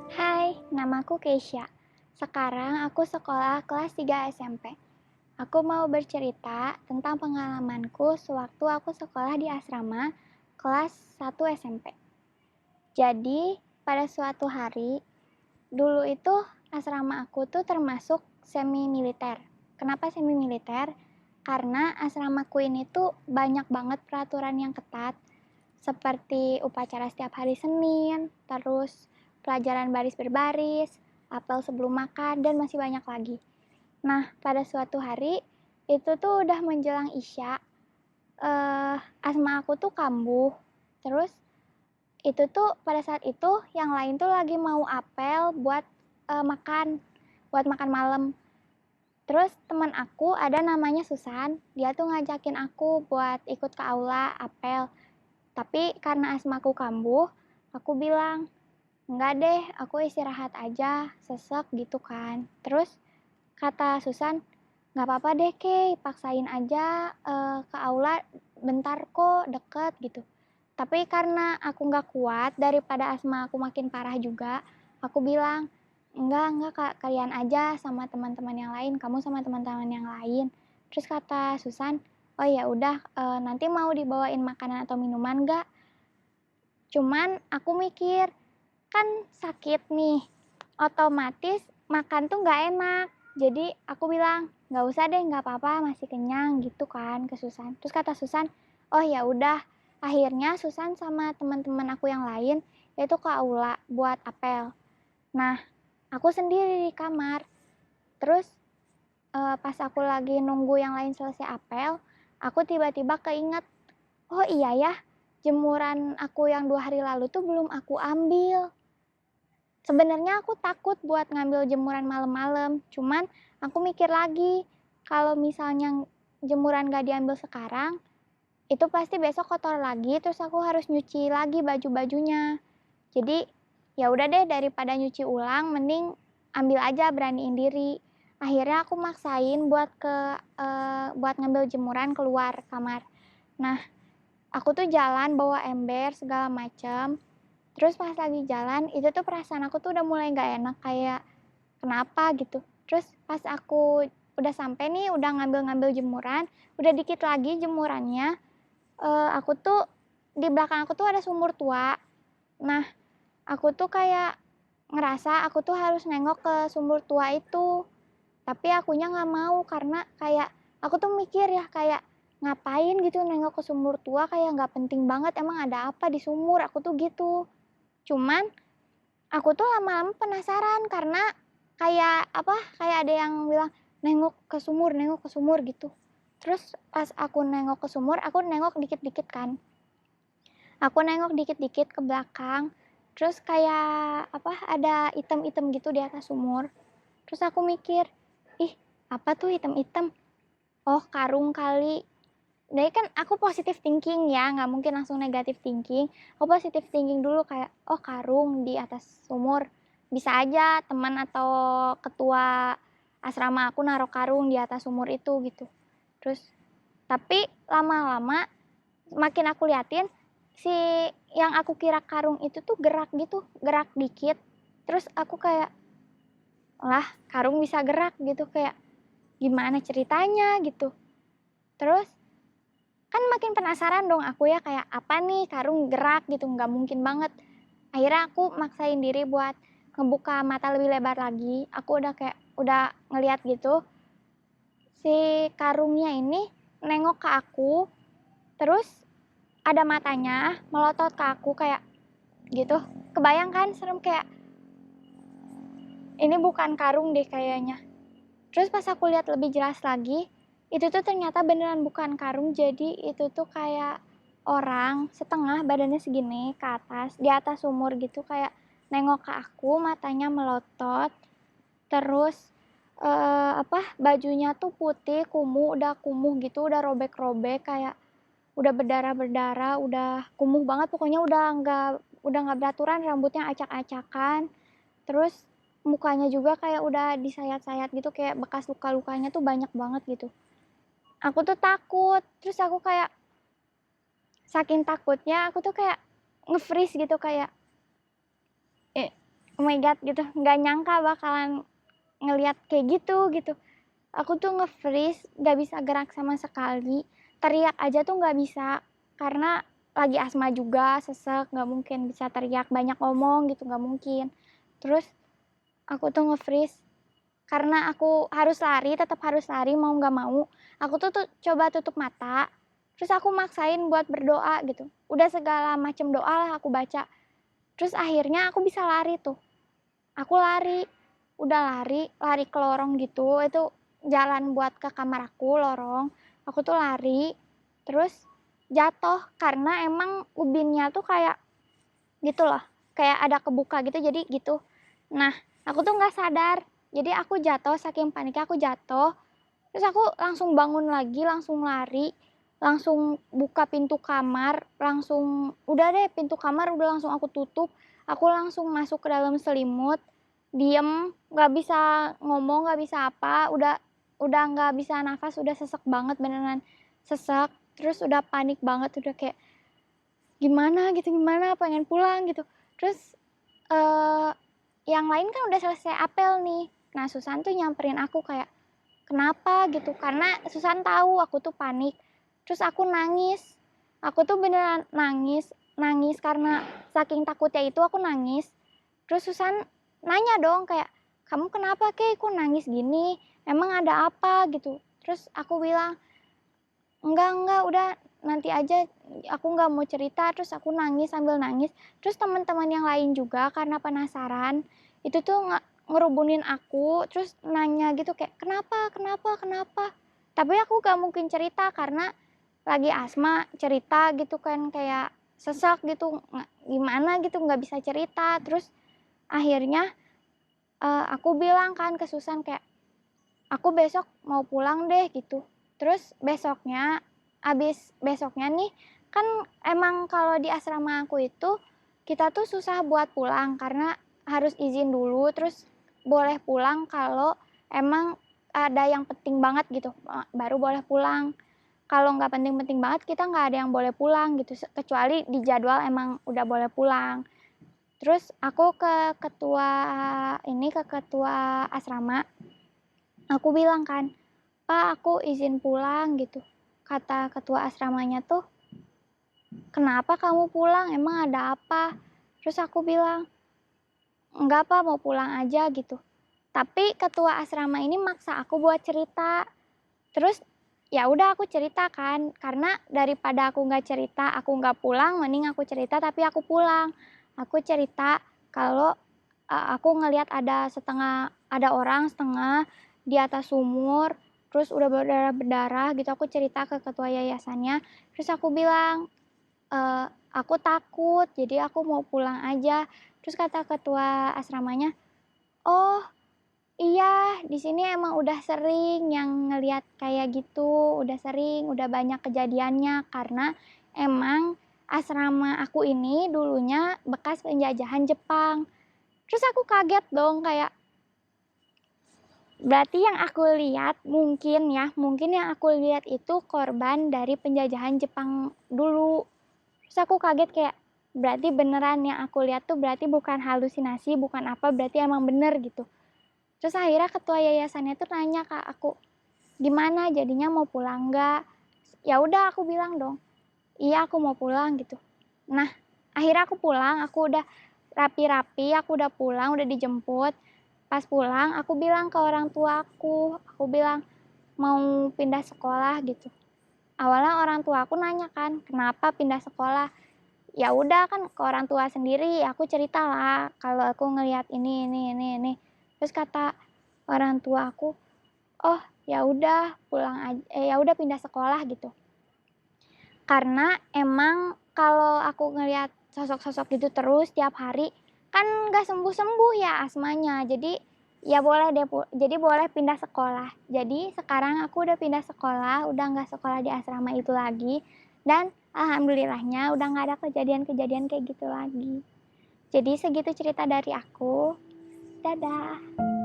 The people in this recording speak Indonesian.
Hai, namaku Keisha. Sekarang aku sekolah kelas 3 SMP. Aku mau bercerita tentang pengalamanku sewaktu aku sekolah di asrama kelas 1 SMP. Jadi, pada suatu hari, dulu itu asrama aku tuh termasuk semi-militer. Kenapa semi-militer? Karena asramaku ini tuh banyak banget peraturan yang ketat, seperti upacara setiap hari Senin, terus pelajaran baris berbaris, apel sebelum makan, dan masih banyak lagi. Nah, pada suatu hari, itu tuh udah menjelang Isya, asma aku tuh kambuh. Terus, itu tuh pada saat itu, yang lain tuh lagi mau apel buat buat makan malam. Terus teman aku ada namanya Susan, dia tuh ngajakin aku buat ikut ke aula apel. Tapi karena asmaku kambuh, aku bilang, enggak deh, aku istirahat aja, sesek gitu kan. Terus kata Susan, nggak apa-apa deh Kay, paksain aja ke aula, bentar kok, deket gitu. Tapi karena aku nggak kuat, daripada asma aku makin parah juga, aku bilang, enggak Kak, kalian aja sama teman-teman yang lain, kamu sama teman-teman yang lain. Terus kata Susan, oh ya udah, nanti mau dibawain makanan atau minuman nggak? Cuman aku mikir, kan sakit nih, otomatis makan tuh nggak enak. Jadi aku bilang, nggak usah deh, nggak apa-apa, masih kenyang gitu kan ke Susan. Terus kata Susan, oh ya udah. Akhirnya Susan sama teman-teman aku yang lain yaitu ke aula buat apel. Nah, aku sendiri di kamar. Terus pas aku lagi nunggu yang lain selesai apel, aku tiba-tiba keinget, oh iya ya, jemuran aku yang 2 hari lalu tuh belum aku ambil. Sebenarnya aku takut buat ngambil jemuran malam-malam, cuman aku mikir lagi, kalau misalnya jemuran gak diambil sekarang, itu pasti besok kotor lagi, terus aku harus nyuci lagi baju-bajunya. Jadi ya udah deh, daripada nyuci ulang, mending ambil aja, beraniin diri. Akhirnya aku maksain buat ngambil jemuran keluar kamar. Nah, aku tuh jalan bawa ember segala macam. Terus pas lagi jalan, itu tuh perasaan aku tuh udah mulai gak enak, kayak kenapa gitu. Terus pas aku udah sampai nih, udah ngambil-ngambil jemuran, udah dikit lagi jemurannya, aku tuh, di belakang aku tuh ada sumur tua. Nah, aku tuh kayak ngerasa aku tuh harus nengok ke sumur tua itu. Tapi akunya gak mau, karena kayak aku tuh mikir ya, kayak ngapain gitu nengok ke sumur tua, kayak gak penting banget, emang ada apa di sumur, aku tuh gitu. Cuman aku tuh lama-lama penasaran, karena kayak ada yang bilang nengok ke sumur gitu. Terus pas aku nengok ke sumur, aku nengok dikit-dikit kan. Aku nengok dikit-dikit ke belakang, terus kayak ada item-item gitu di atas sumur. Terus aku mikir, ih, apa tuh item-item? Oh, karung kali. Jadi kan aku positive thinking ya, nggak mungkin langsung negative thinking. Aku positive thinking dulu, kayak, oh karung di atas sumur. Bisa aja teman atau ketua asrama aku naruh karung di atas sumur itu gitu. Terus, tapi lama-lama makin aku liatin, si yang aku kira karung itu tuh gerak gitu, gerak dikit. Terus aku kayak, lah karung bisa gerak gitu, kayak gimana ceritanya gitu. Terus kan makin penasaran dong aku ya, kayak apa nih karung gerak gitu, nggak mungkin banget. Akhirnya aku maksain diri buat ngebuka mata lebih lebar lagi. Aku udah ngeliat gitu, si karungnya ini nengok ke aku, terus ada matanya melotot ke aku kayak gitu. Kebayang kan, serem, kayak ini bukan karung deh kayaknya. Terus pas aku lihat lebih jelas lagi, itu tuh ternyata beneran bukan karung, jadi itu tuh kayak orang setengah badannya segini ke atas, di atas sumur gitu, kayak nengok ke aku, matanya melotot, terus bajunya tuh putih, kumuh, udah kumuh gitu, udah robek-robek, kayak udah berdarah-berdarah, udah kumuh banget, pokoknya udah nggak beraturan, rambutnya acak-acakan, terus mukanya juga kayak udah disayat-sayat gitu, kayak bekas luka-lukanya tuh banyak banget gitu. Aku tuh takut, terus aku kayak saking takutnya aku tuh kayak nge-freeze gitu, kayak oh my god gitu, nggak nyangka bakalan ngelihat kayak gitu. Aku tuh nge-freeze, nggak bisa gerak sama sekali, teriak aja tuh nggak bisa, karena lagi asma juga, sesek, nggak mungkin bisa teriak, banyak ngomong gitu, nggak mungkin. Terus aku tuh nge-freeze, karena aku harus lari, tetap harus lari, mau nggak mau. Aku tuh coba tutup mata, terus aku maksain buat berdoa gitu. Udah segala macam doa lah aku baca. Terus akhirnya aku bisa lari tuh. Aku lari, udah lari ke lorong gitu, itu jalan buat ke kamar aku, lorong. Aku tuh lari, terus jatuh karena emang ubinnya tuh kayak gitu loh, kayak ada kebuka gitu, jadi gitu. Nah, aku tuh nggak sadar, jadi aku jatuh, saking paniknya aku jatuh, terus aku langsung bangun lagi, langsung lari, langsung buka pintu kamar, langsung udah deh, pintu kamar udah langsung aku tutup, aku langsung masuk ke dalam selimut, diem, nggak bisa ngomong, nggak bisa apa, udah nggak bisa nafas, udah sesek banget, beneran sesek, terus udah panik banget, udah kayak gimana gitu, gimana, pengen pulang gitu. Terus yang lain kan udah selesai apel nih, nah Susan tuh nyamperin aku kayak kenapa gitu, karena Susan tahu aku tuh panik. Terus aku nangis, aku tuh beneran nangis, nangis karena saking takutnya itu aku nangis. Terus Susan nanya dong kayak, kamu kenapa Kay, kok nangis gini, emang ada apa gitu. Terus aku bilang, enggak, udah nanti aja, aku nggak mau cerita. Terus aku nangis sambil nangis. Terus teman-teman yang lain juga karena penasaran, itu tuh ngerubunin aku, terus nanya gitu kayak kenapa. Tapi aku gak mungkin cerita karena lagi asma, cerita gitu kan kayak sesak gitu, gimana gitu, nggak bisa cerita. Terus akhirnya aku bilang kan ke Susan kayak, aku besok mau pulang deh gitu. Terus besoknya nih, kan emang kalau di asrama aku itu kita tuh susah buat pulang karena harus izin dulu, terus boleh pulang kalau emang ada yang penting banget gitu, baru boleh pulang. Kalau nggak penting-penting banget kita nggak ada yang boleh pulang gitu, kecuali di jadwal emang udah boleh pulang. Terus aku ke ketua asrama, aku bilang kan, Pak aku izin pulang gitu. Kata ketua asramanya tuh, kenapa kamu pulang, emang ada apa? Terus aku bilang, enggak Pak, mau pulang aja gitu. Tapi ketua asrama ini maksa aku buat cerita. Terus ya udah aku cerita kan, karena daripada aku nggak cerita, aku nggak pulang, mending aku cerita tapi aku pulang. Aku cerita kalau aku ngelihat ada orang setengah di atas sumur, terus udah berdarah-berdarah gitu. Aku cerita ke ketua yayasannya, terus aku bilang, aku takut, jadi aku mau pulang aja. Terus kata ketua asramanya, oh iya, di sini emang udah sering yang ngelihat kayak gitu, udah sering, udah banyak kejadiannya, karena emang asrama aku ini dulunya bekas penjajahan Jepang. Terus aku kaget dong, kayak berarti yang aku lihat mungkin yang aku lihat itu korban dari penjajahan Jepang dulu. Terus aku kaget kayak, berarti beneran yang aku lihat tuh berarti bukan halusinasi, bukan apa, berarti emang bener gitu. Terus akhirnya ketua yayasannya tuh nanya ke aku, gimana jadinya, mau pulang nggak? Ya udah aku bilang dong, iya aku mau pulang gitu. Nah akhirnya aku pulang, aku udah rapi-rapi, aku udah pulang, udah dijemput. Pas pulang aku bilang ke orang tua aku bilang mau pindah sekolah gitu. Awalnya orang tua aku nanya kan, kenapa pindah sekolah? Ya udah kan ke orang tua sendiri, aku cerita lah kalau aku ngelihat ini. Terus kata orang tua aku, oh ya udah pulang aja, ya udah pindah sekolah gitu. Karena emang kalau aku ngelihat sosok-sosok gitu terus tiap hari, kan nggak sembuh-sembuh ya asmanya. Jadi ya boleh deh, jadi boleh pindah sekolah. Jadi sekarang aku udah pindah sekolah, udah nggak sekolah di asrama itu lagi. Dan alhamdulillahnya udah nggak ada kejadian-kejadian kayak gitu lagi. Jadi segitu cerita dari aku. Dadah.